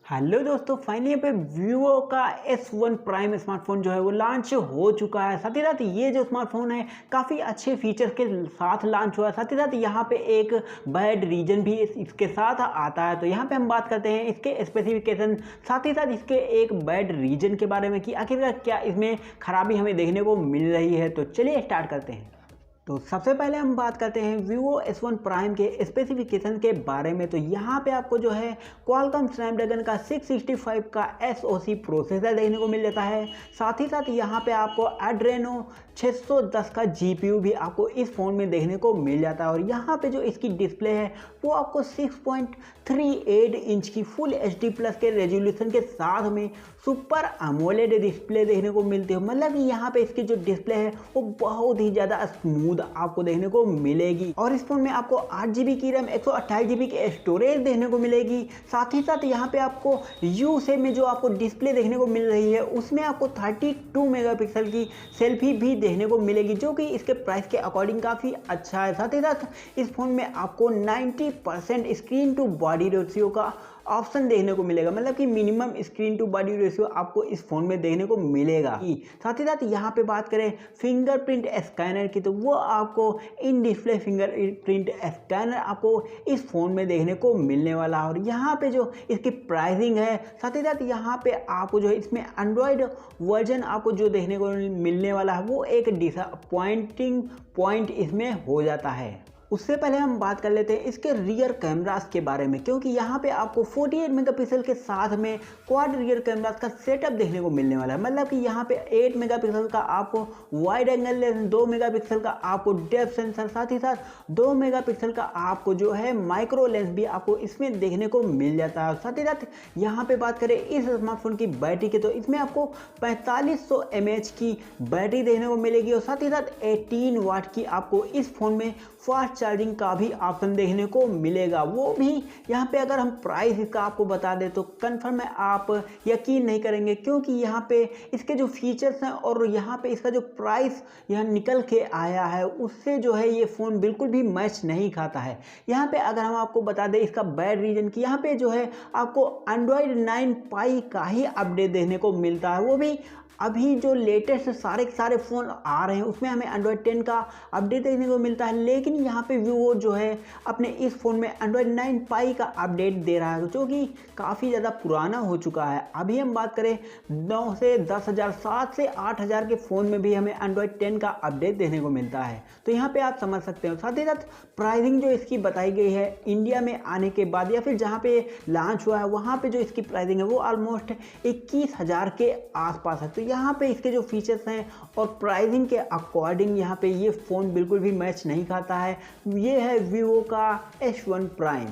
Hello दोस्तों, finally यहाँ पे वीवो का S1 प्राइम स्मार्टफोन जो है वो लॉन्च हो चुका है। साथ ही साथ ये जो स्मार्टफोन है काफ़ी अच्छे फीचर्स के साथ लॉन्च हुआ है। साथ ही साथ यहाँ पे एक बैड रीजन भी इसके साथ आता है। तो यहाँ पे हम बात करते हैं इसके स्पेसिफिकेशन, साथ ही साथ इसके एक बैड रीजन के बारे में कि आखिरकार क्या इसमें खराबी हमें देखने को मिल रही है। तो चलिए स्टार्ट करते हैं। तो सबसे पहले हम बात करते हैं Vivo S1 प्राइम के स्पेसिफिकेशन के बारे में। तो यहाँ पे आपको जो है क्वालकॉम स्नैपड्रैगन का 665 का SoC प्रोसेसर देखने को मिल जाता है। साथ ही साथ यहाँ पे आपको एड्रेनो 610 का GPU भी आपको इस फ़ोन में देखने को मिल जाता है। और यहाँ पे जो इसकी डिस्प्ले है वो आपको 6.38 इंच की फुल HD प्लस के रेजोल्यूशन के साथ में सुपर एमोलेड डिस्प्ले देखने को मिलती है। मतलब कि यहाँ पे इसकी जो डिस्प्ले है वो बहुत ही ज़्यादा स्मूथ आपको देखने को मिलेगी। और इस फोन में आपको 8GB की रैम 128GB की स्टोरेज देखने को मिलेगी। साथ ही साथ यहाँ पे आपको यू शेप में जो आपको डिस्प्ले देखने को मिल रही है उसमें आपको 32 मेगापिक्सल की सेल्फी भी देखने को मिलेगी, जो कि इसके प्राइस के अकॉर्डिंग काफ़ी अच्छा है। साथ ही साथ इस फोन में आपको 90% स्क्रीन टू बॉडी रेशियो का ऑप्शन देखने को मिलेगा। मतलब कि minimum screen to body ratio आपको इस फोन में देखने को मिलेगा। साथ ही साथ यहाँ पे बात करें फिंगरप्रिंट स्कैनर की, तो वो आपको इन डिस्प्ले फिंगरप्रिंट स्कैनर आपको इस फोन में देखने को मिलने वाला है। और यहाँ पे जो इसकी प्राइसिंग है, साथ ही साथ यहाँ पे आपको जो है इसमें एंड्रॉयड वर्जन आपको जो देखने को मिलने वाला है वो एक डिसअपॉइंटिंग पॉइंट इसमें हो जाता है। उससे पहले हम बात कर लेते हैं इसके रियर कैमरास के बारे में, क्योंकि यहाँ पे आपको 48 मेगापिक्सल के साथ में क्वाड रियर कैमरास का सेटअप देखने को मिलने वाला है। मतलब कि यहाँ पे 8 मेगापिक्सल का आपको वाइड एंगल लेंस, 2 मेगापिक्सल का आपको डेप्थ सेंसर, साथ ही साथ 2 मेगापिक्सल का आपको जो है माइक्रो लेंस भी आपको इसमें देखने को मिल जाता है। साथ ही साथ यहाँ पे बात करें इस स्मार्टफोन की बैटरी की, तो इसमें आपको 4500 mAh की बैटरी देखने को मिलेगी। और साथ ही साथ 18 वाट की आपको इस फोन में फास्ट चार्जिंग का भी ऑप्शन देखने को मिलेगा। वो भी यहाँ पे अगर हम प्राइस इसका आपको बता दें तो कंफर्म है आप यकीन नहीं करेंगे, क्योंकि यहाँ पे इसके जो फीचर्स हैं और यहाँ पे इसका जो प्राइस यहाँ निकल के आया है उससे जो है ये फ़ोन बिल्कुल भी मैच नहीं खाता है। यहाँ पे अगर हम आपको बता दें इसका बैड रीजन की, यहाँ पे जो है आपको एंड्रॉयड 9 पाई का ही अपडेट देखने को मिलता है। वो भी अभी जो लेटेस्ट सारे के सारे फ़ोन आ रहे हैं उसमें हमें एंड्रॉयड 10 का अपडेट देखने को मिलता है। लेकिन यहाँ पे Vivo जो है अपने इस फ़ोन में एंड्रॉयड 9 पाई का अपडेट दे रहा है, जो कि काफ़ी ज़्यादा पुराना हो चुका है। अभी हम बात करें 9 से 10,000, 7 से 8,000 के फ़ोन में भी हमें एंड्रॉयड 10 का अपडेट देखने को मिलता है। तो यहाँ पर आप समझ सकते हो। साथ ही साथ प्राइसिंग जो इसकी बताई गई है इंडिया में आने के बाद या फिर जहाँ पे लॉन्च हुआ है वहाँ पे जो इसकी प्राइसिंग है वो ऑलमोस्ट 21,000 के आसपास है। तो यहाँ पे इसके जो फीचर्स हैं और प्राइसिंग के अकॉर्डिंग यहाँ पे ये फ़ोन बिल्कुल भी मैच नहीं खाता है। ये है Vivo का S1 प्राइम।